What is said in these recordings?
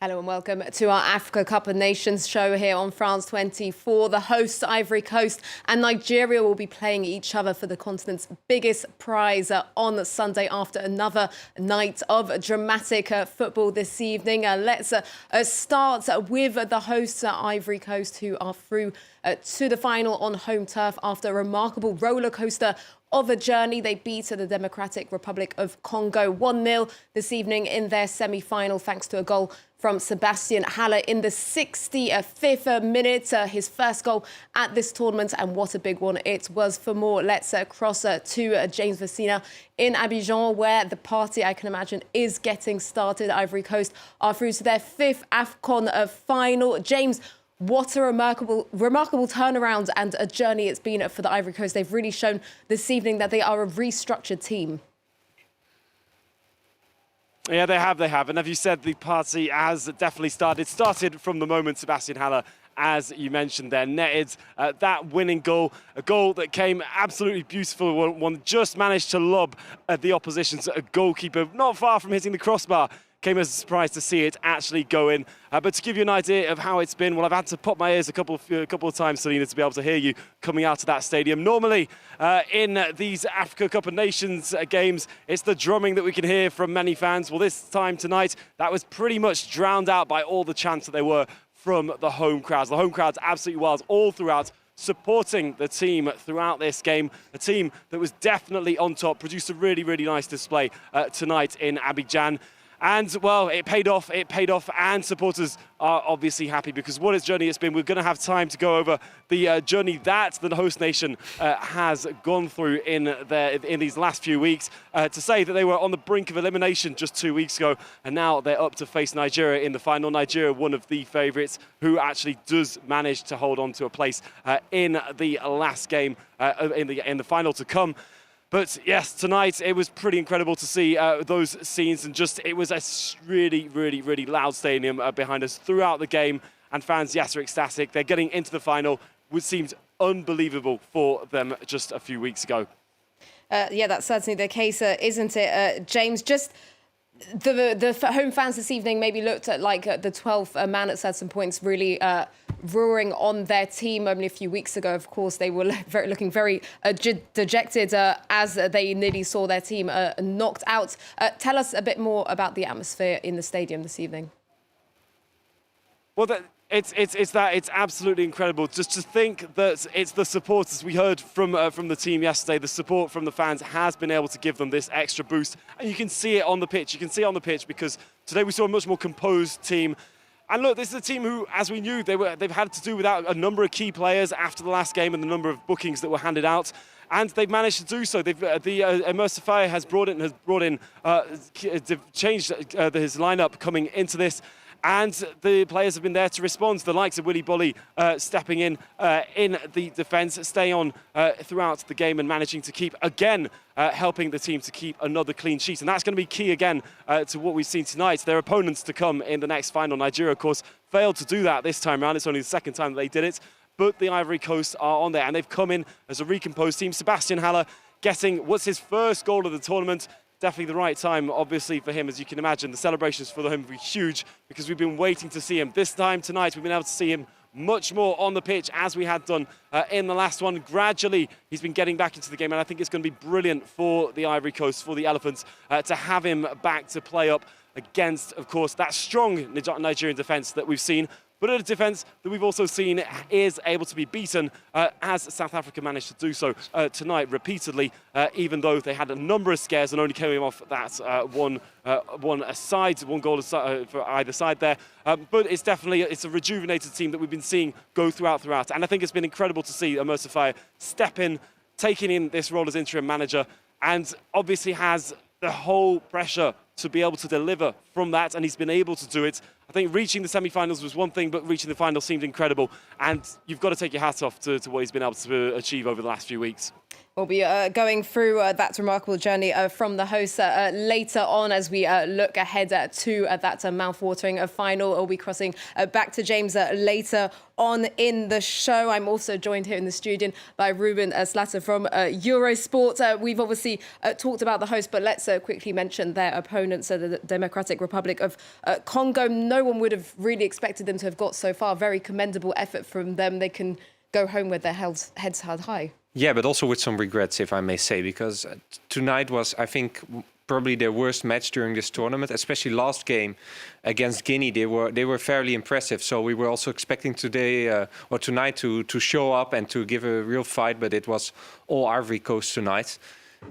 Hello and welcome to our Africa Cup of Nations show here on France 24. The hosts, Ivory Coast and Nigeria, will be playing each other for the continent's biggest prize on Sunday after another night of dramatic football this evening. Let's start with the hosts, Ivory Coast, who are through to the final on home turf after a remarkable roller coaster of a journey. They beat the Democratic Republic of Congo 1-0 this evening in their semi-final, thanks to a goal from Sebastian Haller in the 65th minute. His first goal at this tournament, and what a big one it was. For more, let's cross to James Vasina in Abidjan, where the party, I can imagine, is getting started. Ivory Coast are through to their 5th AFCON final. James, what a remarkable turnaround and a journey it's been for the Ivory Coast. They've really shown this evening that they are a restructured team. Yeah, they have. And as you said, the party has definitely started. Started from the moment Sebastian Haller, as you mentioned there, netted that winning goal. A goal that came absolutely beautiful. One just managed to lob the opposition's goalkeeper, not far from hitting the crossbar. Came as a surprise to see it actually go in. But to give you an idea of how it's been, well, I've had to pop my ears a couple of times, Selina, to be able to hear you coming out of that stadium. Normally, in these Africa Cup of Nations games, it's the drumming that we can hear from many fans. Well, this time tonight, that was pretty much drowned out by all the chants that there were from the home crowds. The home crowds absolutely wild all throughout, supporting the team throughout this game. A team that was definitely on top, produced a really, really nice display tonight in Abidjan. And, well, it paid off, and supporters are obviously happy because what a journey it's been. We're going to have time to go over the journey that the host nation has gone through in these last few weeks. To say that they were on the brink of elimination just 2 weeks ago, and now they're up to face Nigeria in the final. Nigeria, one of the favourites, who actually does manage to hold on to a place in the last game, in the final to come. But yes, tonight it was pretty incredible to see those scenes, and just it was a really, really, really loud stadium behind us throughout the game, and fans, yes, are ecstatic. They're getting into the final, which seemed unbelievable for them just a few weeks ago. Yeah, that's certainly the case, isn't it, James? Just the home fans this evening maybe looked at like the 12th man at certain points, really roaring on their team. Only a few weeks ago, of course, they were looking very dejected as they nearly saw their team knocked out. Tell us a bit more about the atmosphere in the stadium this evening. Well, it's absolutely incredible just to think that it's the supporters. We heard from the team yesterday. The support from the fans has been able to give them this extra boost, and you can see it on the pitch. You can see it on the pitch because today we saw a much more composed team. And look, this is a team who, as we knew, they've had to do without a number of key players after the last game and the number of bookings that were handed out. And they've managed to do so. The Emmersifier has changed his lineup coming into this. And the players have been there to respond. The likes of Willy Bolly stepping in the defence, staying on throughout the game and managing to keep, again, helping the team to keep another clean sheet. And that's going to be key, again, to what we've seen tonight. Their opponents to come in the next final. Nigeria, of course, failed to do that this time around. It's only the second time that they did it. But the Ivory Coast are on there, and they've come in as a recomposed team. Sebastian Haller getting what's his first goal of the tournament. Definitely the right time, obviously, for him, as you can imagine. The celebrations for him will be huge because we've been waiting to see him. This time tonight, we've been able to see him much more on the pitch as we had done in the last one. Gradually, he's been getting back into the game, and I think it's going to be brilliant for the Ivory Coast, for the Elephants, to have him back to play up against, of course, that strong Nigerian defence that we've seen. But a defence that we've also seen is able to be beaten, as South Africa managed to do so tonight repeatedly, even though they had a number of scares and only came off that one goal for either side there. But it's a rejuvenated team that we've been seeing go throughout. And I think it's been incredible to see Emmersifier step in, taking in this role as interim manager, and obviously has the whole pressure to be able to deliver from that, and he's been able to do it. I think reaching the semi-finals was one thing, but reaching the final seemed incredible, and you've got to take your hat off to what he's been able to achieve over the last few weeks. We'll be going through that remarkable journey from the hosts later on as we look ahead to that mouth-watering final. We'll be crossing back to James later on in the show. I'm also joined here in the studio by Ruben Slagter from Eurosport. We've obviously talked about the hosts, but let's quickly mention their opponents, the Democratic Republic of Congo. No no one would have really expected them to have got so far. Very commendable effort from them. They can go home with their heads held high. Yeah, but also with some regrets, if I may say, because tonight was, I think, probably their worst match during this tournament. Especially last game against Guinea, they were fairly impressive. So we were also expecting today or tonight to show up and to give a real fight, but it was all Ivory Coast tonight.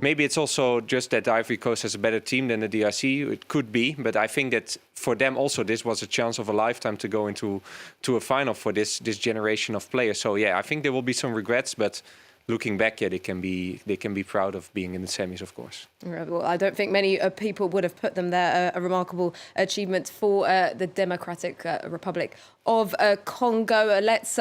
Maybe it's also just that Ivory Coast has a better team than the DRC. It could be, but I think that for them also this was a chance of a lifetime to go into a final for this generation of players. So yeah, I think there will be some regrets, but looking back, yeah, they can be proud of being in the semis, of course. Well, I don't think many people would have put them there. A remarkable achievement for the Democratic Republic of Congo. Let's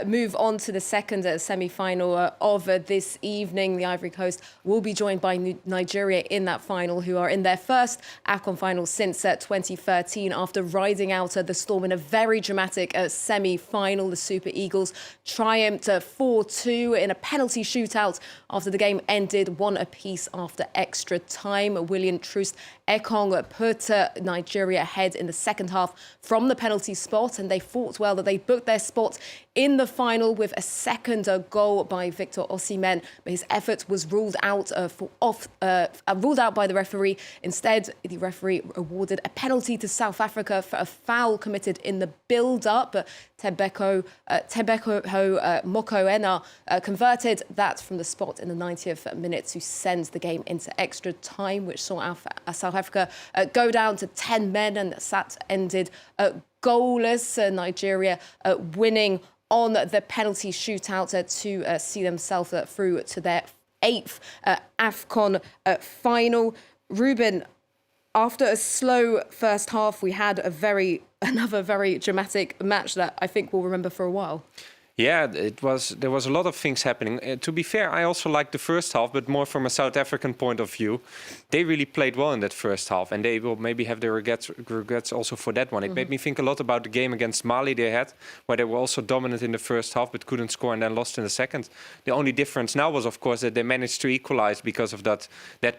move on to the second semi-final of this evening. The Ivory Coast will be joined by Nigeria in that final, who are in their first AFCON final since 2013 after riding out the storm in a very dramatic semi-final. The Super Eagles triumphed 4-2 in a penalty shootout after the game ended 1 apiece after extra time. William Troost Ekong put Nigeria ahead in the second half from the penalty spot, and they fought well that they booked their spot in the final with a second goal by Victor Osimhen, but his effort was ruled out by the referee. Instead, the referee awarded a penalty to South Africa for a foul committed in the build-up. Tebeko Mokoena converted that from the spot in the 90th minute to send the game into extra time, which saw South Africa go down to 10 men, and that ended goalless. Nigeria winning on the penalty shootout to see themselves through to their 8th AFCON final. Ruben, after a slow first half, we had another very dramatic match that I think we'll remember for a while. Yeah, there was a lot of things happening. To be fair, I also liked the first half, but more from a South African point of view. They really played well in that first half, and they will maybe have their regrets also for that one. It made me think a lot about the game against Mali they had, where they were also dominant in the first half, but couldn't score and then lost in the second. The only difference now was, of course, that they managed to equalize because of that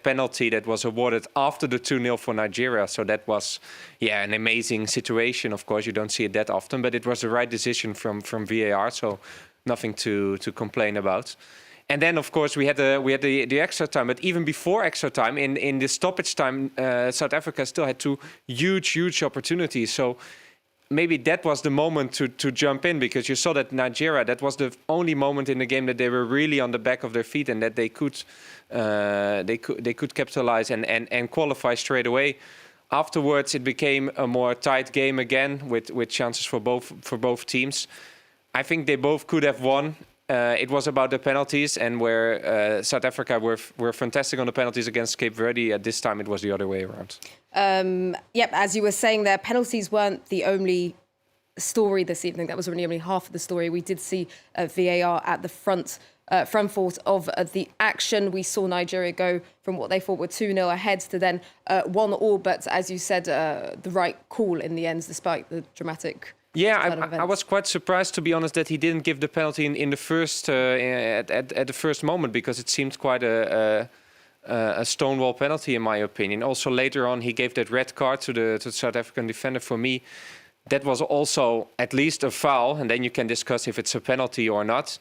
penalty that was awarded after the 2-0 for Nigeria. So that was, yeah, an amazing situation. Of course, you don't see it that often, but it was the right decision from VAR. So nothing to complain about. And then, of course, we had the extra time. But even before extra time, in the stoppage time, South Africa still had 2 huge opportunities. So maybe that was the moment to jump in, because you saw that Nigeria, that was the only moment in the game that they were really on the back of their feet and that they could capitalize and qualify straight away. Afterwards, it became a more tight game again with chances for both teams. I think they both could have won. It was about the penalties, and where South Africa were fantastic on the penalties against Cape Verde. At this time, it was the other way around. Yep, as you were saying there, penalties weren't the only story this evening. That was really only half of the story. We did see VAR at the front fort of the action. We saw Nigeria go from what they thought were 2-0 ahead to then 1-1. But as you said, the right call in the end, despite the dramatic. Yeah, I was quite surprised, to be honest, that he didn't give the penalty in the first at the first moment, because it seemed quite a stonewall penalty in my opinion. Also later on, he gave that red card to the South African defender. For me, that was also at least a foul, and then you can discuss if it's a penalty or not.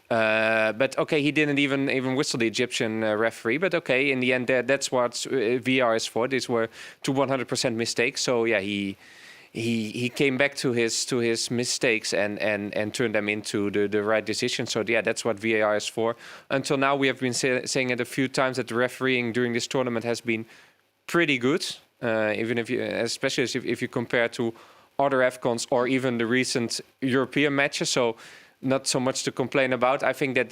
But okay, he didn't even whistle the Egyptian referee. But okay, in the end, that's what VAR is for. These were 100% mistakes. So yeah, he came back to his mistakes and turned them into the right decision. So yeah, that's what VAR is for. Until now, we have been saying it a few times that the refereeing during this tournament has been pretty good. Even especially if you compare to other AFCONs or even the recent European matches. So not so much to complain about. I think that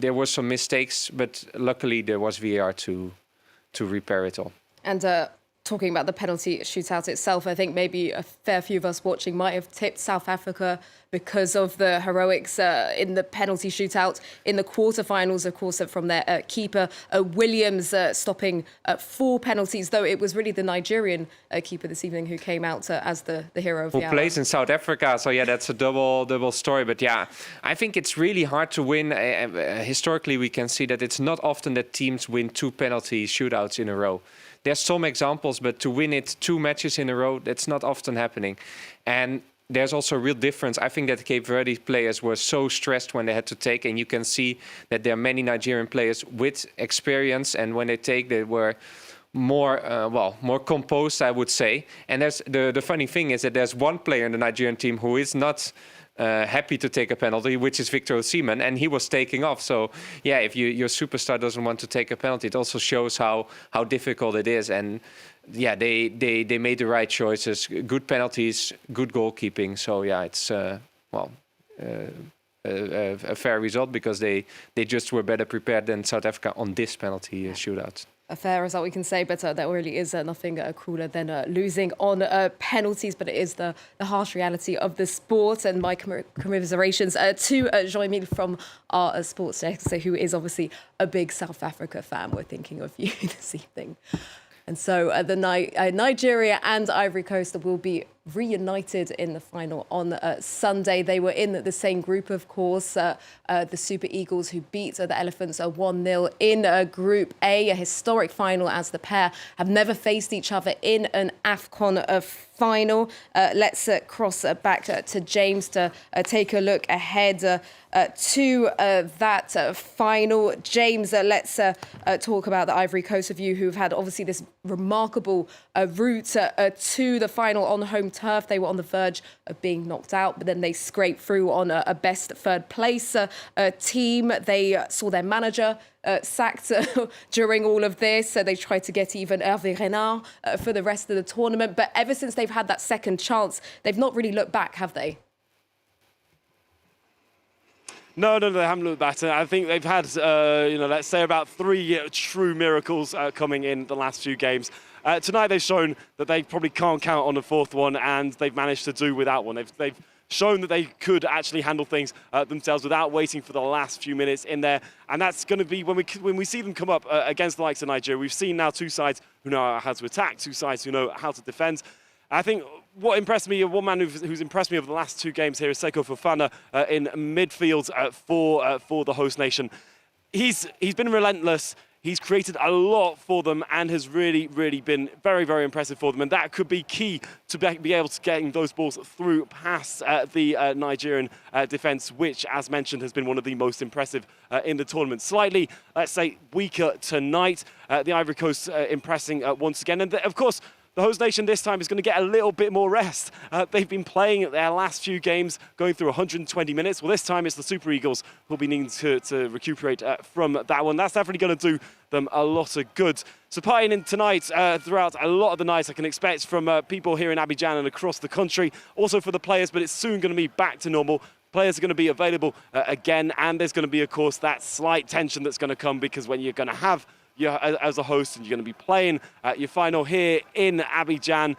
there were some mistakes, but luckily there was VAR to repair it all. And talking about the penalty shootout itself, I think maybe a fair few of us watching might have tipped South Africa because of the heroics in the penalty shootout in the quarterfinals, of course, from their keeper, Williams, stopping 4 penalties, though it was really the Nigerian keeper this evening who came out as the hero of the hour. Who plays in South Africa, so yeah, that's a double story. But yeah, I think it's really hard to win. Historically, we can see that it's not often that teams win 2 penalty shootouts in a row. there's some examples, but to win it 2 matches in a row, that's not often happening. And there's also a real difference. I think that Cape Verde players were so stressed when they had to take, and you can see that there are many Nigerian players with experience, and when they take, they were more composed, I would say. And there's the funny thing is that there's one player in the Nigerian team who is not happy to take a penalty, which is Victor Osimhen, and he was taking off. So yeah, if your superstar doesn't want to take a penalty, it also shows how difficult it is. And yeah, they made the right choices, good penalties, good goalkeeping. So yeah, it's a fair result because they just were better prepared than South Africa on this penalty shootout. A fair result, we can say, but that really is nothing crueler than losing on penalties. But it is the harsh reality of the sport. And my commiserations to Jean-Emile from our sports desk, who is obviously a big South Africa fan. We're thinking of you this evening. And so Nigeria and Ivory Coast will be reunited in the final on Sunday. They were in the same group, of course, the Super Eagles, who beat the Elephants 1-0 in Group A, a historic final as the pair have never faced each other in an AFCON final. Let's cross back to James to take a look ahead to that final. James, let's talk about the Ivory Coast of you, who've had obviously this remarkable route to the final on home turf. They were on the verge of being knocked out, but then they scraped through on a best third place team. They saw their manager sacked during all of this. So they tried to get even Hervé Renard for the rest of the tournament. But ever since they've had that second chance, they've not really looked back, have they? No, they haven't looked back. I think they've had, let's say about 3 true miracles coming in the last few games. Tonight they've shown that they probably can't count on the fourth one, and they've managed to do without one. They've shown that they could actually handle things themselves without waiting for the last few minutes in there. And that's going to be when we see them come up against the likes of Nigeria. We've seen now two sides who know how to attack, two sides who know how to defend. I think what impressed me, one man who's impressed me over the last 2 games here is Seko Fofana in midfield for the host nation. He's been relentless. He's created a lot for them and has really, really been very, very impressive for them. And that could be key to be able to getting those balls through past the Nigerian defence, which, as mentioned, has been one of the most impressive in the tournament. Slightly, let's say, weaker tonight. The Ivory Coast impressing once again. And of course, the host nation this time is going to get a little bit more rest. They've been playing their last few games, going through 120 minutes. Well, this time it's the Super Eagles who'll be needing to recuperate from that one. That's definitely going to do them a lot of good. So partying in tonight, throughout a lot of the nights, I can expect from people here in Abidjan and across the country. Also for the players, but it's soon going to be back to normal. Players are going to be available again, and there's going to be, of course, that slight tension that's going to come, because when you're going to have as a host and you're going to be playing your final here in Abidjan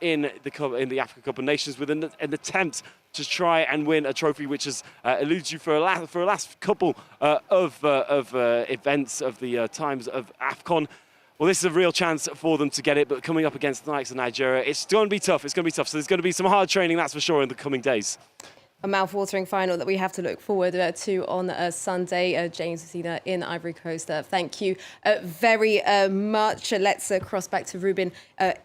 in the Africa Cup of Nations with an attempt to try and win a trophy which has eluded you for a last couple of events of the times of AFCON. Well, this is a real chance for them to get it, but coming up against the likes of Nigeria, it's going to be tough. So there's going to be some hard training, that's for sure, in the coming days. A mouth-watering final that we have to look forward to on Sunday. James Vasina in Ivory Coast. Thank you very much. Let's cross back to Ruben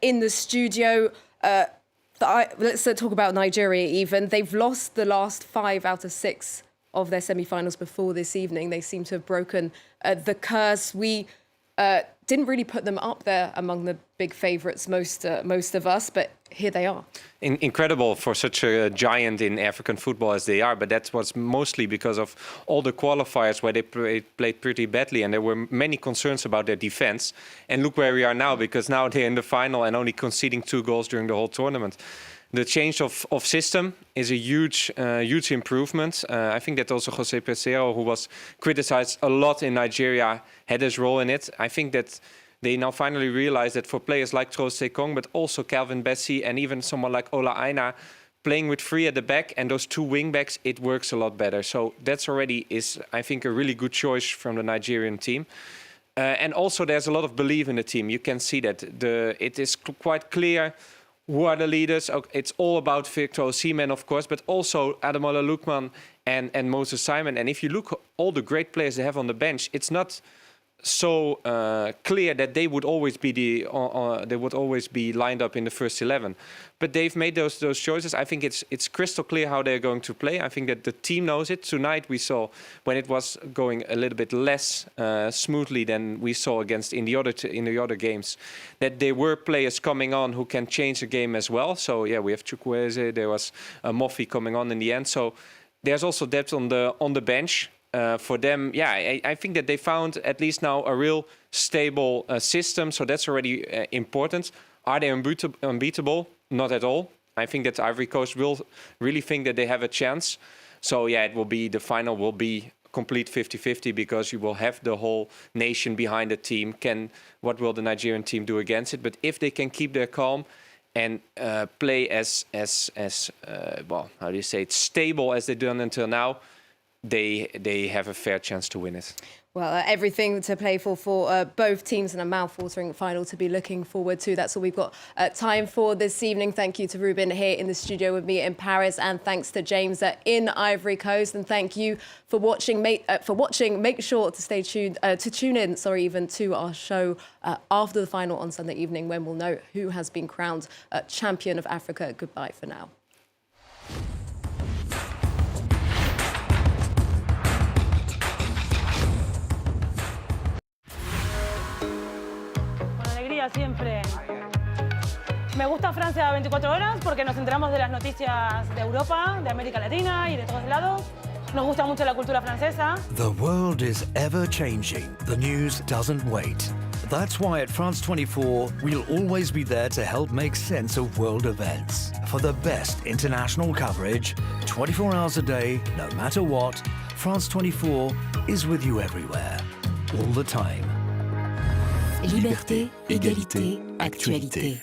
in the studio. Let's talk about Nigeria even. They've lost the last 5 out of 6 of their semi-finals before this evening. They seem to have broken the curse. We didn't really put them up there among the big favourites, most of us, but here they are. Incredible for such a giant in African football as they are, but that was mostly because of all the qualifiers where they played pretty badly, and there were many concerns about their defense. And look where we are now, because now they're in the final and only conceding 2 goals during the whole tournament. The change of system is a huge improvement. I think that also Jose Peseiro, who was criticized a lot in Nigeria, had his role in it. I think that they now finally realize that for players like Trost Sekong, but also Calvin Bessie and even someone like Ola Aina, playing with 3 at the back and those 2 wing backs, it works a lot better. So that's already is, I think, a really good choice from the Nigerian team. And also there's a lot of belief in the team. You can see that it is quite clear who are the leaders. It's all about Victor Osimhen, of course, but also Ademola Lookman and Moses Simon. And if you look all the great players they have on the bench, it's not so clear that they would always be they would always be lined up in the first 11. But they've made those choices. I think it's crystal clear how they're going to play. I think that the team knows it. Tonight we saw when it was going a little bit less smoothly than we saw against in the other games, that there were players coming on who can change the game as well. So yeah, we have Chukwueze, there was Moffi coming on in the end. So there's also depth on the bench. For them, yeah, I think that they found at least now a real stable system, so that's already important. Are they unbeatable? Not at all. I think that Ivory Coast will really think that they have a chance. So yeah, the final will be complete 50-50 because you will have the whole nation behind the team. What will the Nigerian team do against it? But if they can keep their calm and play as well, how do you say it, stable as they've done until now, they have a fair chance to win it. Well, everything to play for both teams, and a mouth-watering final to be looking forward to. That's all we've got time for this evening. Thank you to Ruben here in the studio with me in Paris, and thanks to James in Ivory Coast. And thank you for watching. Make sure to stay tuned to tune in. Even to our show after the final on Sunday evening, when we'll know who has been crowned champion of Africa. Goodbye for now. Siempre. Me gusta Francia 24 horas porque nos enteramos de las noticias de Europa, de América Latina y de todos lados. Nos gusta mucho la cultura francesa. The world is ever changing. The news doesn't wait. That's why at France 24, we'll always be there to help make sense of world events. For the best international coverage, 24 hours a day, no matter what, France 24 is with you everywhere, all the time. Liberté, égalité, actualité.